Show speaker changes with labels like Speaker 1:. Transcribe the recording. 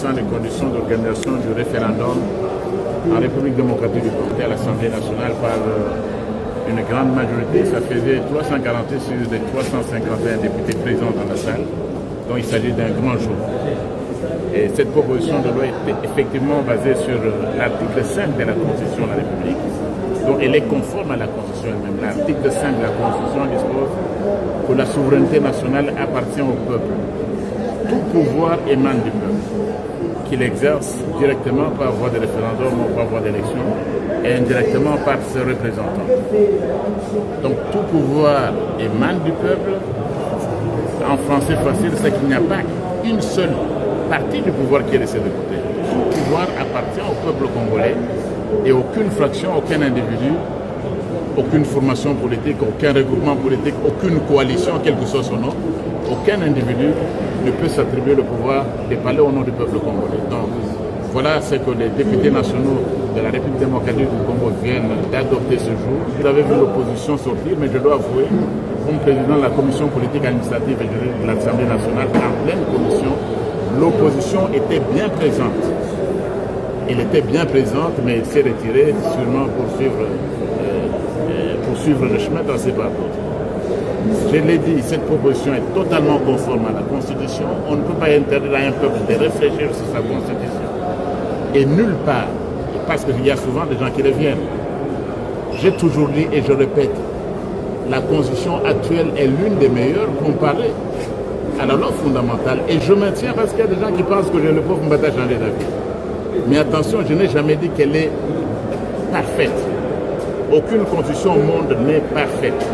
Speaker 1: concerne les conditions d'organisation du référendum en République démocratique du Congo à l'Assemblée nationale par une grande majorité. Ça faisait 346 sur les 351 députés présents dans la salle. Donc il s'agit d'un grand jour. Et cette proposition de loi est effectivement basée sur l'article 5 de la Constitution de la République. Donc elle est conforme à la Constitution elle-même. L'article 5 de la Constitution dispose que la souveraineté nationale appartient au peuple. Tout pouvoir émane du peuple, qu'il exerce directement par voie de référendum ou par voie d'élection et indirectement par ses représentants. Donc tout pouvoir émane du peuple. En français facile, c'est qu'il n'y a pas une seule partie du pouvoir qui est laissée de côté. Tout pouvoir appartient au peuple congolais et aucune fraction, aucun individu, aucune formation politique, aucun regroupement politique, aucune coalition, quel que soit son nom, aucun individu ne peut s'attribuer le pouvoir de parler au nom du peuple congolais. Donc voilà ce que les députés nationaux de la République démocratique du Congo viennent d'adopter ce jour. Vous avez vu l'opposition sortir, mais je dois avouer, comme président de la commission politique administrative et juridique de l'Assemblée nationale, en pleine commission, l'opposition était bien présente. Elle était bien présente, mais elle s'est retirée sûrement pour suivre le chemin tracé par d'autres. Je l'ai dit, cette proposition est totalement conforme à la Constitution. On ne peut pas interdire à un peuple de réfléchir sur sa Constitution. Et nulle part, parce qu'il y a souvent des gens qui reviennent. J'ai toujours dit et je répète, la Constitution actuelle est l'une des meilleures comparée à la loi fondamentale. Et je maintiens parce qu'il y a des gens qui pensent que le pauvre Mbata a changé d'avis. Mais attention, je n'ai jamais dit qu'elle est parfaite. Aucune constitution au monde n'est parfaite.